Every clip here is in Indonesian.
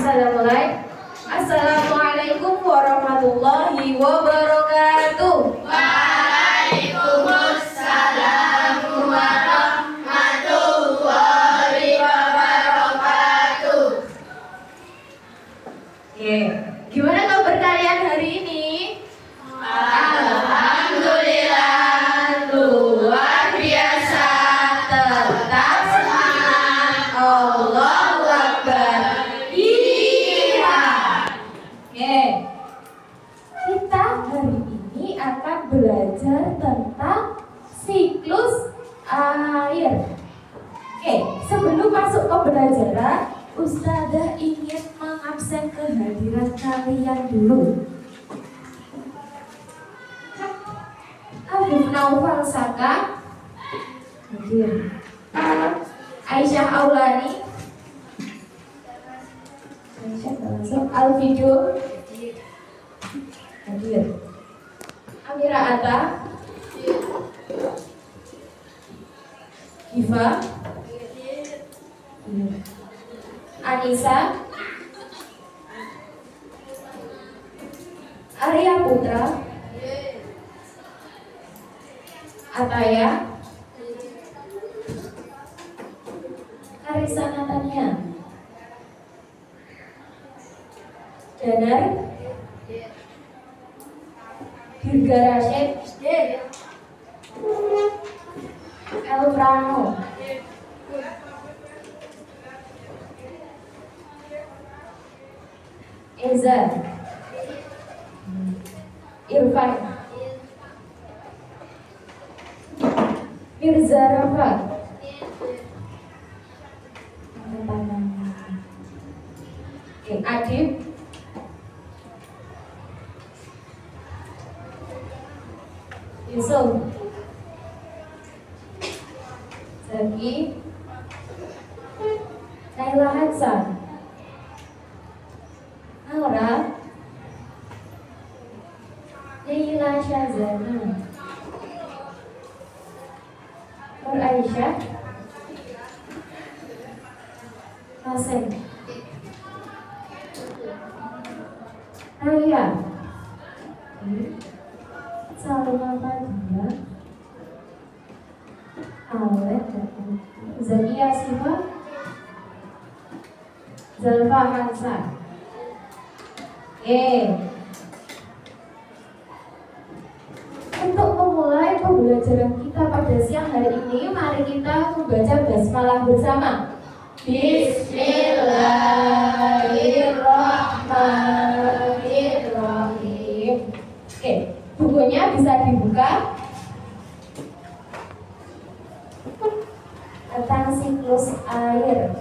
sudah mulai. Assalamualaikum warahmatullahi wabarakatuh. Waalaikumsalam warahmatullahi wabarakatuh. Gimana kabar kalian hari ini? Alhamdulillah, luar biasa. Tetap semangat. Allahu Akbar. Iya. Kita hari ini akan belajar tentang siklus air. Sebelum masuk ke pembelajaran, Ustazah ingin mengabsen kehadiran kalian dulu. Habib Naufal Saka hadir. Aisyah Aulani, Aisyah langsung. Alfido hadir. Amira Atta, Giva, Anissa, Arya Putra, Ataya, Arisa Natania, Danar, Dirga Rashid, Elfrano, Eza, Irfan, Mirza Rafa, Adib, Yusuf, Zaki, Naila Hansan, Naura, Naila Syazana, Nur Aisyah, Hasan, Raya, Salma Fadia, Awet, Zakia Siva, Zalfa Hansa. Untuk memulai pembelajaran kita pada siang hari ini, mari kita membaca basmalah bersama. Bismillahirrahmanirrahim. Bukunya bisa dibuka. Tentang siklus air.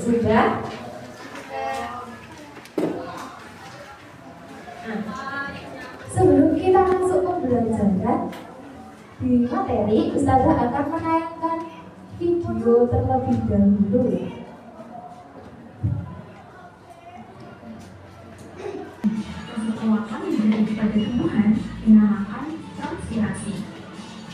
Sudah? Sebelum kita masuk pembelajaran di materi, Ustazah akan menayangkan video terlebih dahulu. Kekuatan yang berada pada tumbuhan dinamakan transpirasi.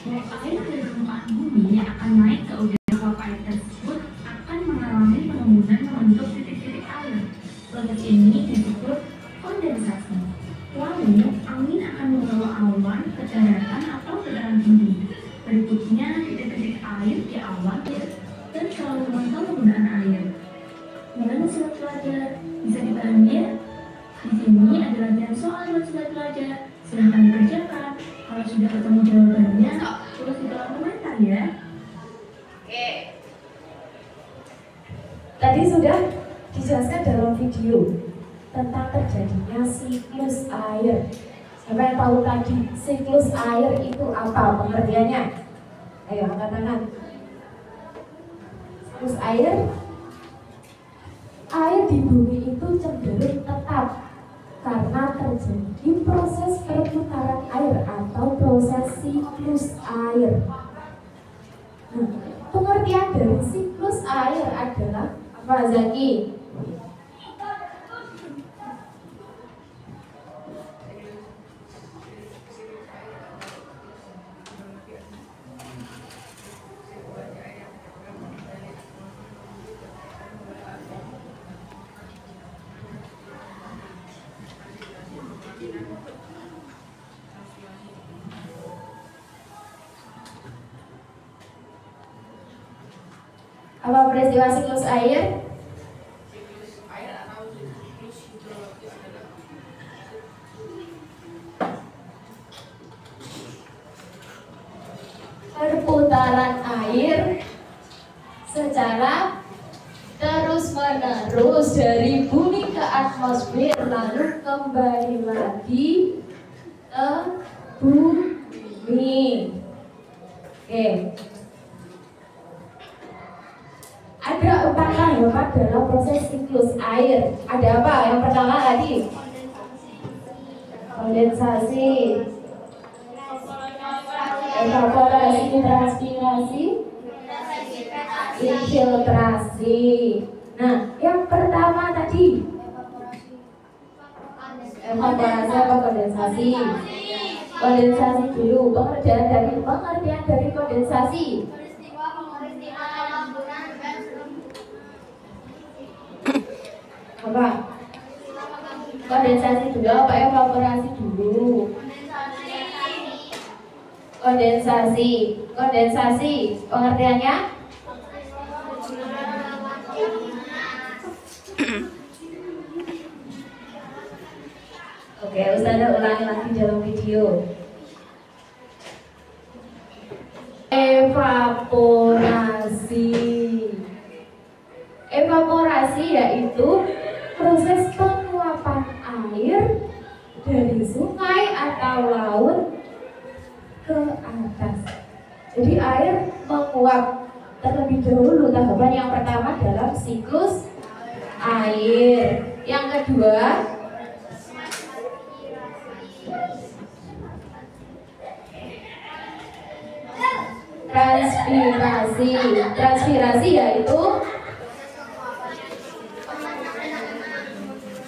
Uap air dari permukaan bumi yang akan naik ke udara. Uap air tersebut akan mengalami pengembunan membentuk titik-titik air. Proses ini disebut kondensasi. Lalu, angin akan membawa awan ke daratan atau ke dalam tinggi. Berikutnya, titik-titik air di awan dan selalu memantau penggunaan air. Gimana sobat pelajar? Bisa dipahami ya? Di sini ada latihan soal buat sobat pelajar. Silahkan dikerjakan. Kalau sudah ketemu jawabannya, tulis di kolom komentar ya. Tadi sudah dijelaskan dalam video tentang terjadinya siklus air. Siapa yang tahu tadi siklus air itu apa pengertiannya? Ayo angkat tangan. Siklus air di bumi itu cenderung tetap karena terjadi proses perputaran air atau proses siklus air. Pengertian dari siklus air adalah Pak Zaki. Apa peristiwa siklus air? Perputaran air secara terus-menerus dari bumi ke atmosfer lalu kembali lagi ke bumi. Oke. Ada 4 tahapan dalam proses siklus air. Ada apa? Yang pertama tadi kondensasi, evaporasi, transpirasi, infiltrasi. Nah, yang pertama tadi evaporasi apa kondensasi? Kondensasi dulu. Pengertian dari kondensasi. Apa? Kondensasi dulu apa evaporasi dulu? Kondensasi pengertiannya? Oke, Ustazah ulangi lagi dalam video. Evaporasi yaitu proses penguapan air dari sungai atau laut ke atas. Jadi air menguap terlebih dahulu. Tahapan yang pertama dalam siklus air. Yang kedua transpirasi. Transpirasi yaitu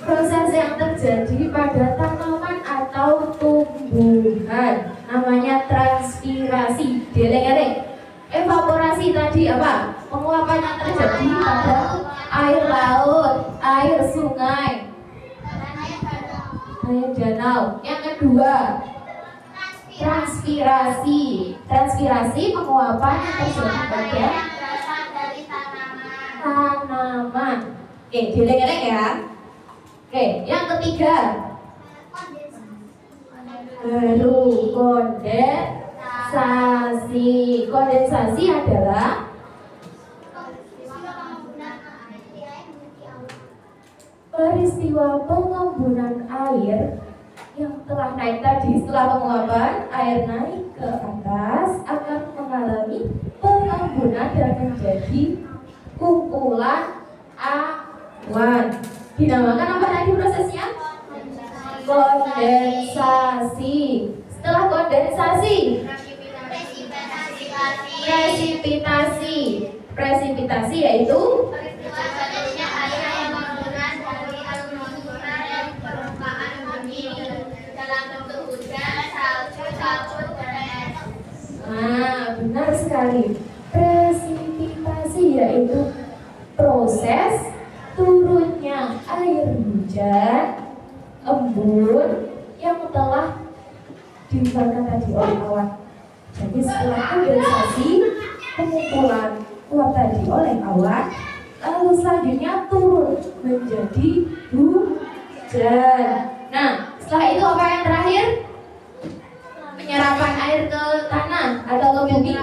proses yang terjadi pada tanaman atau tumbuhan, namanya transpirasi. Dieling-eling. Evaporasi tadi apa? Penguapan yang terjadi pada air laut, air sungai, air danau. Yang kedua transpirasi. Transpirasi penguapan yang terjadi pada tanaman. Oke, dieling-eling ya. Oke, yang ketiga baru kondensasi. Kondensasi adalah peristiwa pengembunan air yang telah naik tadi. Setelah penguapan, air naik ke atas akan mengalami pengembunan dan menjadi kumpulan awan. Dinamakan apa tadi prosesnya? Kondensasi. Setelah kondensasi, presipitasi. Presipitasi yaitu terjadinya air yang mengumpulkan dari atmosfer dan permukaan bumi dalam bentuk hujan, salju, kabut, dan es. Nah, benar sekali. Presipitasi yaitu proses turunnya air hujan, embun yang telah dibakar tadi oleh awan. Jadi setelah kondensasi, pengumpulan uap tadi oleh awan, lalu selanjutnya turun menjadi hujan. Nah, setelah itu apa yang terakhir? Penyerapan air ke tanah atau ke bumi.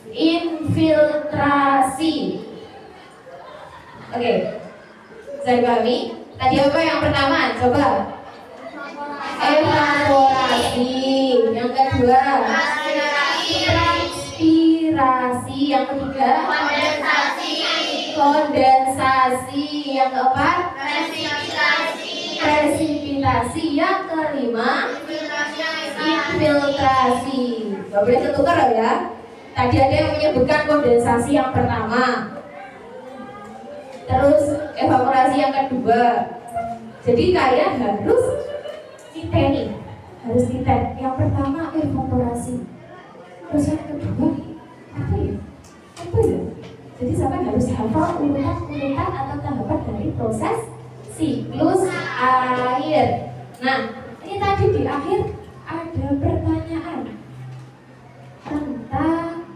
Infiltrasi. Oke, bisa dipahami? Tadi apa yang pertama? Coba. Evaporasi. Yang kedua transpirasi. Yang ketiga kondensasi. Yang keempat presipitasi. Yang kelima infiltrasi. Gak boleh ketukar ya. Tadi ada yang menyebutkan kondensasi yang pertama. Terus evaporasi yang kedua. Jadi kalian harus niteni, harus niten. Yang pertama evaporasi. Terus yang kedua apa ya? Apa ya? Jadi sampai harus hafal urutan atau tahapan dari proses siklus air. Nah, ini tadi di akhir ada pertanyaan tentang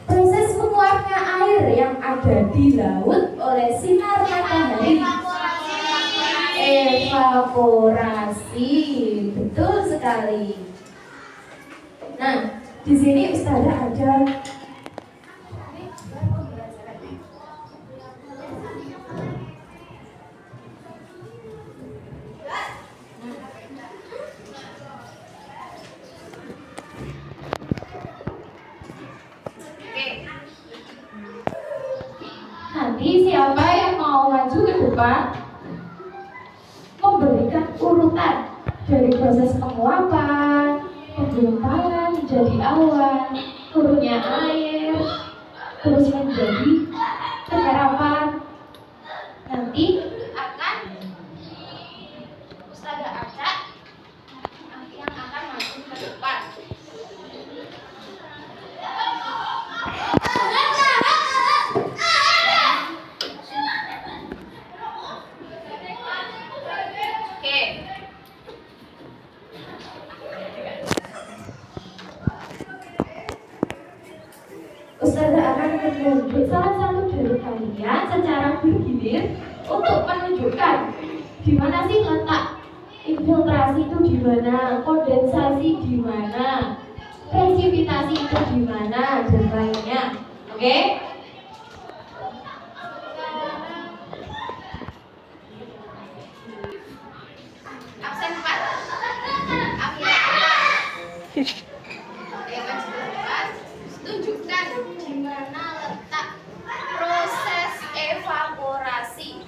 proses menguapnya air yang ada di laut oleh sinar matahari. Evaporasi, betul sekali. Nah, di sini Ustazah ada nanti siapa yang mau maju ke depan memberikan urutan dari proses penguapan, penggumpalan menjadi awan, turunnya air, terus menjadi penyerapan. Nanti akan Ustazah acak yang akan maju ke depan. Ustazah akan menunjuk salah satu dari kalian secara bergilir untuk menunjukkan di mana sih letak infiltrasi itu di mana, kondensasi di mana, presipitasi itu di mana, dan lainnya. Oke? Absen 4. Tunjukkan di mana letak proses evaporasi.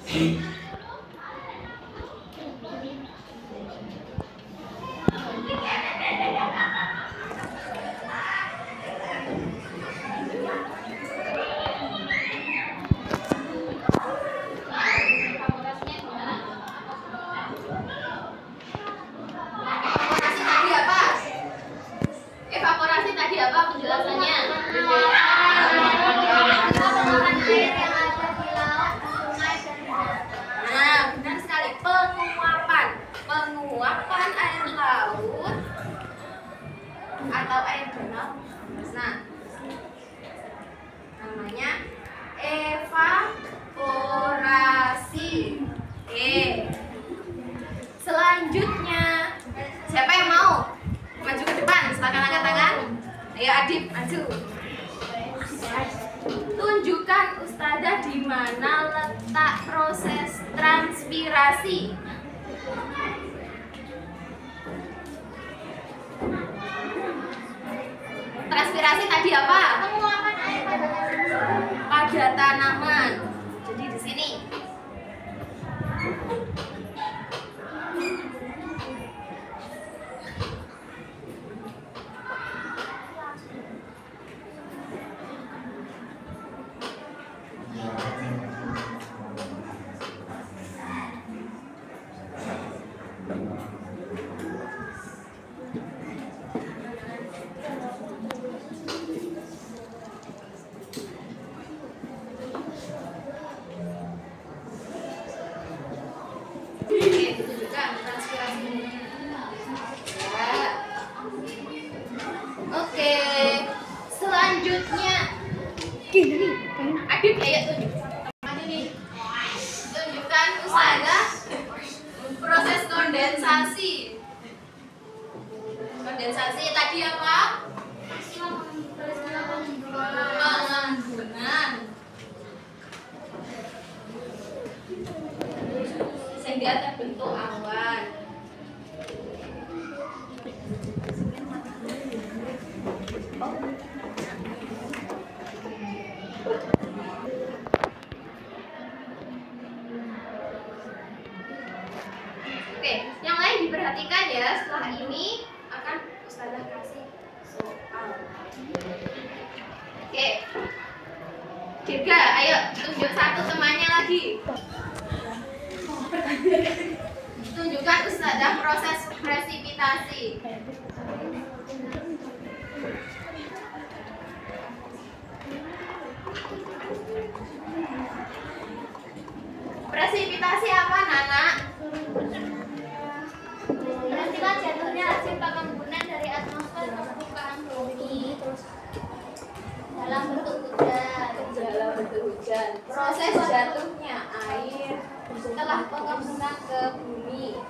Evaporasi tadi apa penjelasannya? Nah, benar sekali, penguapan air laut atau air danau. Nah, namanya evaporasi. Oke. Selanjutnya, siapa yang mau maju ke depan? Silakan angkat tangan. Ayo Adib, maju. Tunjukkan Ustazah di mana letak proses transpirasi. Transpirasi tadi apa? Penguapan air Pada tanaman. Jadi di sini. Oke, selanjutnya Adib ya tunjuk. Tunjukkan Ustazah proses kondensasi. Kondensasi tadi apa? Pengambunan. Sehingga terbentuk awan. Oke, yang lain diperhatikan ya. Setelah ini akan Ustazah kasih soal. Oke, Dirga, ayo tunjuk satu temannya lagi. Tunjukkan Ustazah proses presipitasi. Presipitasi apa, Nana? Peristiwa jatuhnya hasil pengembunan dari atmosfer ke permukaan bumi dalam bentuk hujan. Proses jatuhnya air setelah pengembunan ke bumi.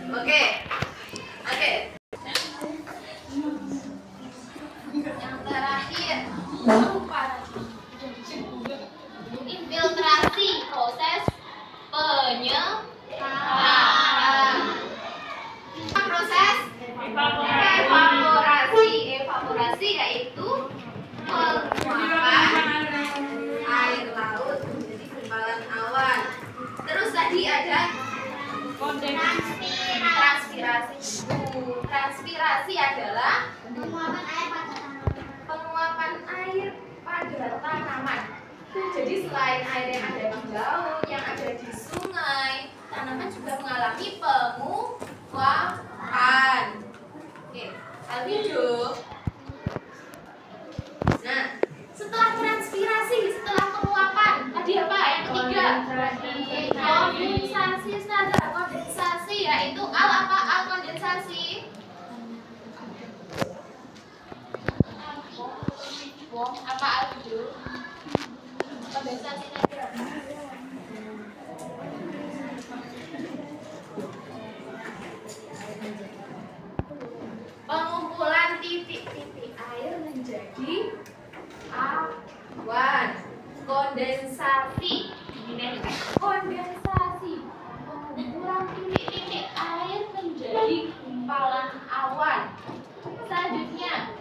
Oke. Yang terakhir, infiltrasi, proses penyebaran. Proses evaporasi yaitu penguapan air laut menjadi gumpalan awan. Terus tadi ada transpirasi adalah penguapan air pada tanaman. Jadi selain air yang ada di laut, yang ada di sungai, tanaman juga mengalami penguapan. Oke, albedo. Nah, setelah transpirasi, setelah penguapan, tadi apa? Yang ketiga, kondensasi. Ustazah, kondensasi yaitu al kondensasi? Apa albedo? Kondensasi tadi apa? Pengumpulan titik-titik air menjadi awan. Kondensasi. Pengumpulan titik-titik air menjadi gumpalan awan. Selanjutnya,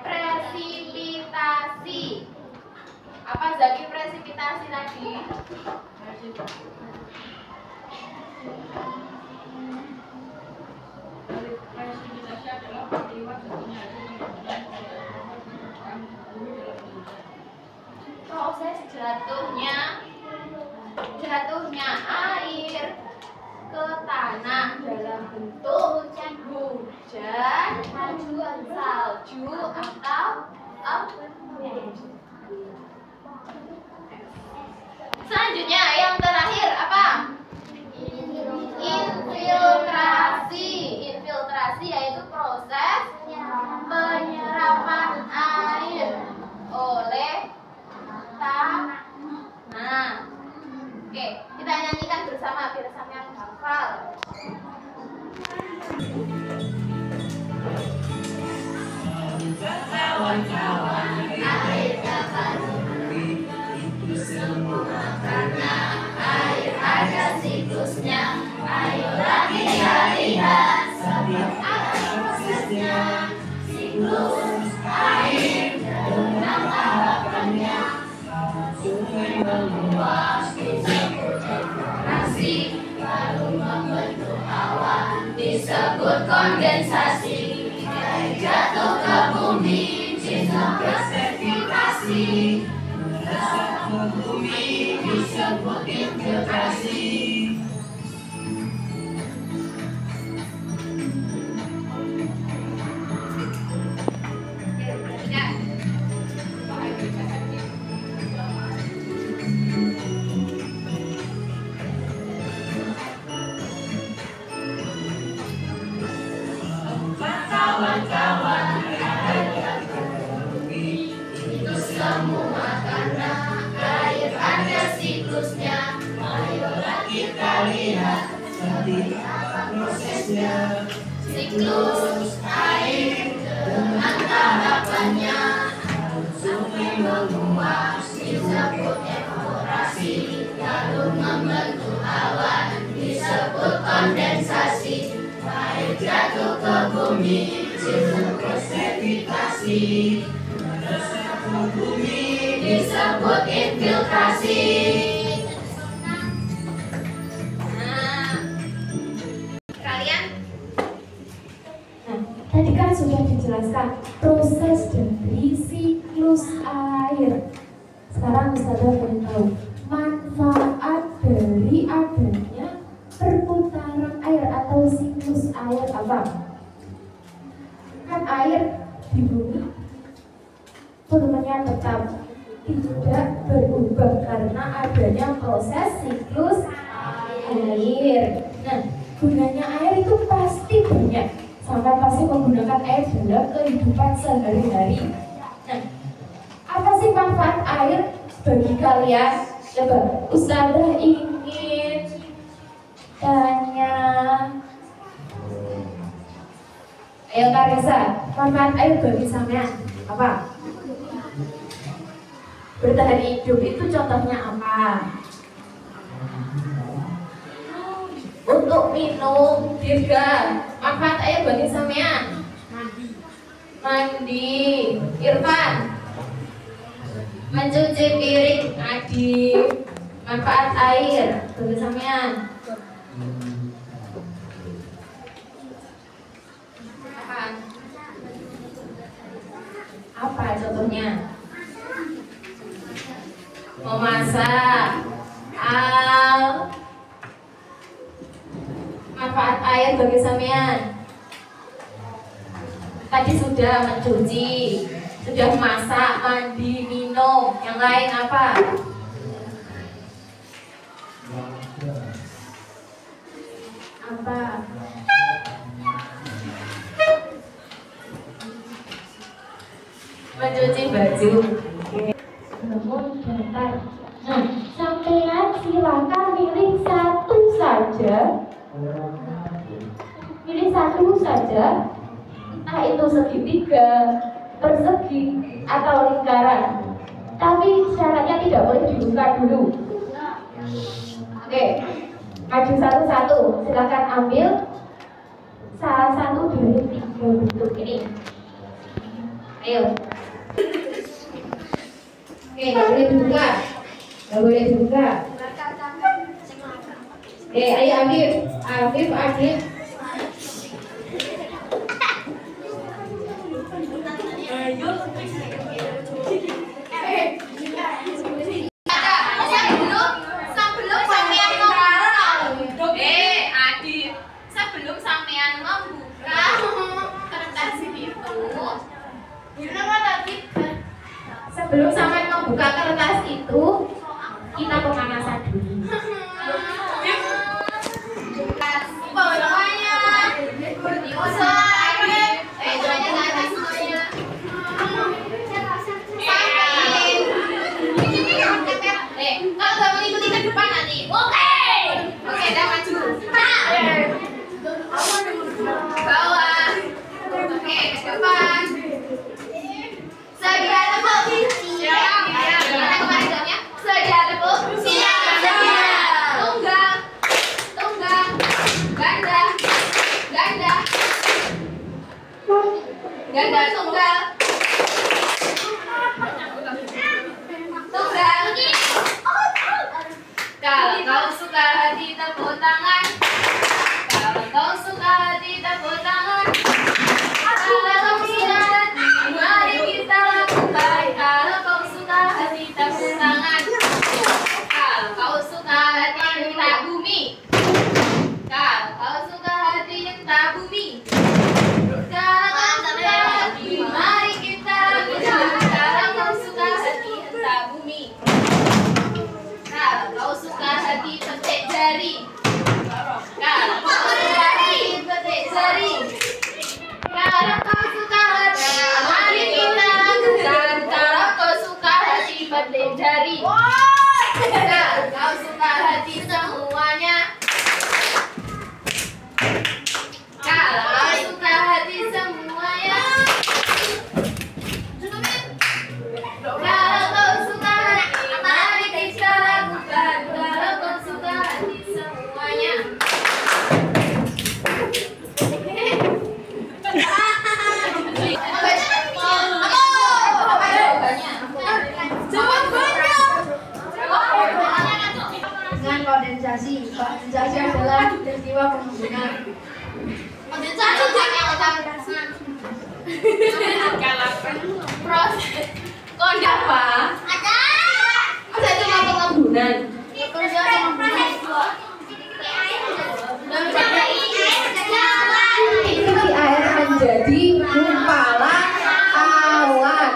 presipitasi. Apa Zaki presipitasi tadi? Presipitasi adalah peristiwa Proses jatuhnya air ke tanah dalam bentuk hujan, salju atau embun. Selanjutnya yang terakhir apa? Infiltrasi yaitu proses penyerapan air oleh tanah. Oke, kita nyanyikan bersama biar sampean hafal. Kawan-kawan, air dapat bumi itu semua karena air ada siklusnya. Ayolah kita lihat apa prosesnya. Siklus air dengan tahapannya. Sungai meluap disebut evaporasi, lalu membentuk awan disebut kondensasi. Air jatuh ke bumi disebut presipitasi. Merasuk ke bumi disebut infiltrasi. Kawan-kawan, air bumi itu semua karena air ada siklusnya. Ayolah kita lihat seperti apa prosesnya. Siklus air dengan tahapannya. Sungai meluap disebut evaporasi, lalu membentuk awan disebut kondensasi. Air jatuh ke bumi disebut presipitasi. Merasuk ke bumi disebut infiltrasi. Nah, kalian? Nah, tadi kan sudah dijelaskan proses dari siklus air. Sekarang Ustazah ingin tahu manfaat dari adanya perputaran air atau siklus air apa? Kan air di bumi volumenya tetap tidak berubah karena adanya proses siklus air. Nah, gunanya air itu pasti banyak. Sampai pasti menggunakan air dalam kehidupan sehari-hari. Nah, apa sih manfaat air bagi kalian? Coba, Ustazah ingin tanya. Ayo Karisa, manfaat air bagi sampean apa? Bertahan hidup itu contohnya apa? Untuk minum, Dirga. Manfaat air bagi sampean? Mandi. Irfan? Mencuci piring. Adi. Manfaat air bagi sampean? Apa contohnya? Memasak. Manfaat air bagi sampean? Tadi sudah mencuci, sudah masak, mandi, minum. Yang lain apa? Apa? Mencuci baju. Namun bentar. Nah, sampean silakan pilih satu saja. Pilih satu saja. Entah itu segitiga, persegi, atau lingkaran. Tapi syaratnya tidak boleh dibuka dulu. Oke, maju satu-satu. Silakan ambil salah satu dari 3 bentuk ini. Ayo. Oke, nggak boleh dibuka. Nggak boleh dibuka. Oke, ayo Afif. Afif. Sebelum sampean membuka kertas itu, Sebelum sampai membuka kertas itu, kita pemanasan dulu. Kalau nggak mengikuti ke depan nanti, oke, dah maju. Bawah, oke, ke depan. Sedia tepuk. Siap. Gimana kemarin jawabnya? Sedia tepuk. Siap. Tunggal. Ganda. Tunggal. Kalau kau suka hati tepuk tangan. Kalau kau suka hati tepuk tangan. Kalau kau suka hati, mari kita lakukan. Kalau kau suka hati tepuk tangan. Kalau kau suka hati minta bumi. Kalau kau suka hati minta bumi. Kalau kau suka hati, mari kita lakukan. Kalau kau suka hati minta bumi. Kalau kau suka hati petik jari. Kalau kau suka hati petik jari. Kalau kau suka hati, mari kita lakukan. Kalau kau suka hati petik jari. Kalau kau suka hati semuanya. Kalau kau suka hati semuanya. Kalau kau suka hati, mari kita lakukan. Kalau kau suka hati semuanya. Dengan kondensasi adalah peristiwa pembunuhan Proses. Kok ada apa? Ada. Masa itu ngapa ngebunan? Isi air menjadi gumpalan awan.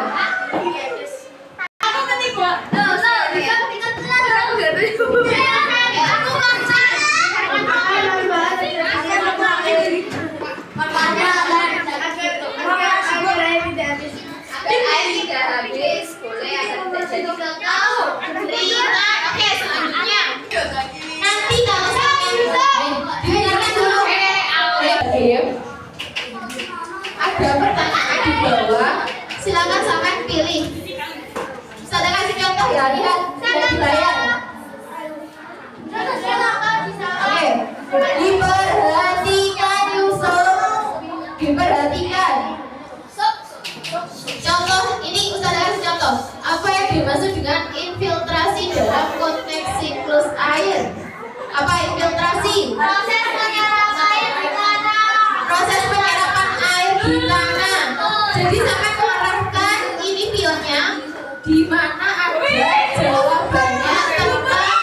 Air tidak habis, boleh agar tidak jadi kekal. Oke, selanjutnya. Nanti kalau dengarkan dulu. Ada pertanyaan di bawah. Silakan sampai pilih. Saya kasih contoh ya, lihat di layar. Oke, diperhatikan Yusuf, diperhatikan. Contoh ini Ustazah kasih contoh. Apa yang dimaksud dengan infiltrasi dalam konteks siklus air? Apa infiltrasi? Proses penyerapan air di tanah. Proses penyerapan air di tanah. Jadi sampai mengarahkan ini filenya di mana ada jawabannya tentang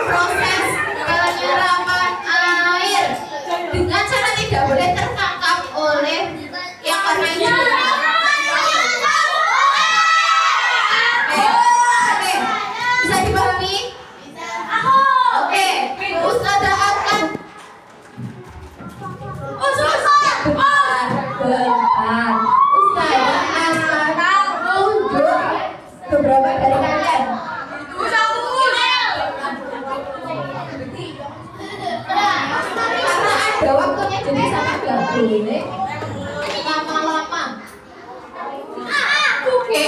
proses penyerapan air dengan cara tidak boleh tertangkap oleh yang warna hijau. Oke, bisa dipahami? Oke, Ustazah akan bentar. Ustazah akan tunjuk beberapa dari kalian. Karena ada waktunya jadi sangat gak boleh lama-lama. Oke.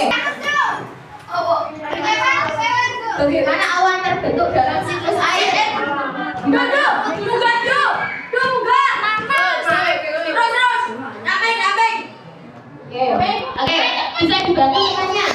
Bagaimana awan terbentuk dalam siklus air? Oke, bisa dibantu lukanya.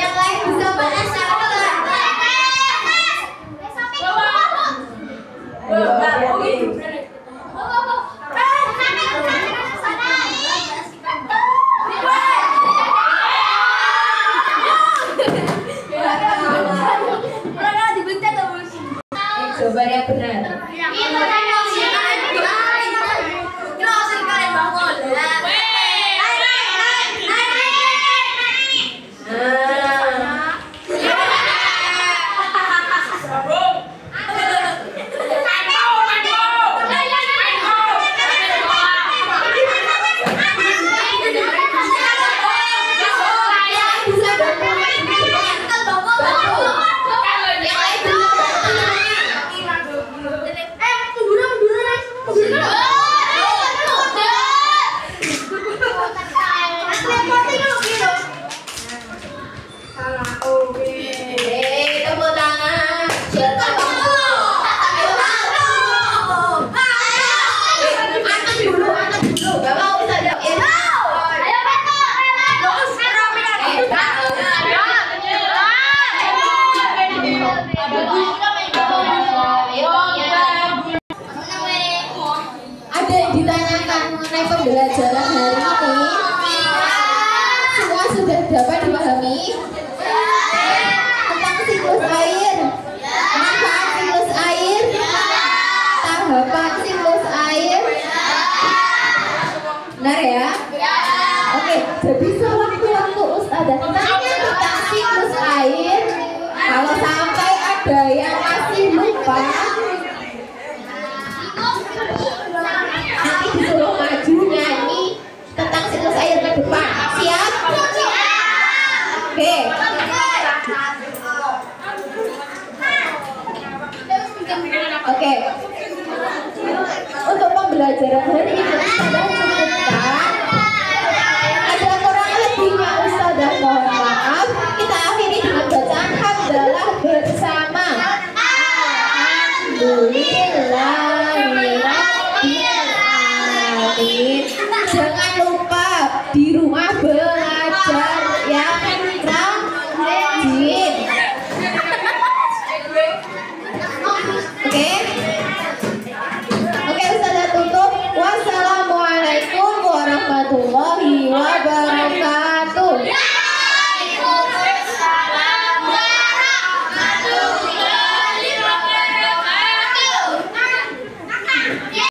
Yang lain bisa bahas secara jawaban yang benar. Tepuk tangan. Angkat dulu. Gak mau saja. Ada yang ditanyakan mengenai pembelajaran hari ini? Semua sudah dapat dipahami? Tentang siklus air, manfaat siklus air, tahapan siklus air. Benar ya? Oke, jadi sewaktu-waktu Ustazah tanya tentang siklus air, kalau sampai ada yang masih lupa, nanti disuruh maju nyanyi tentang siklus air ke depan. jangan lupa di rumah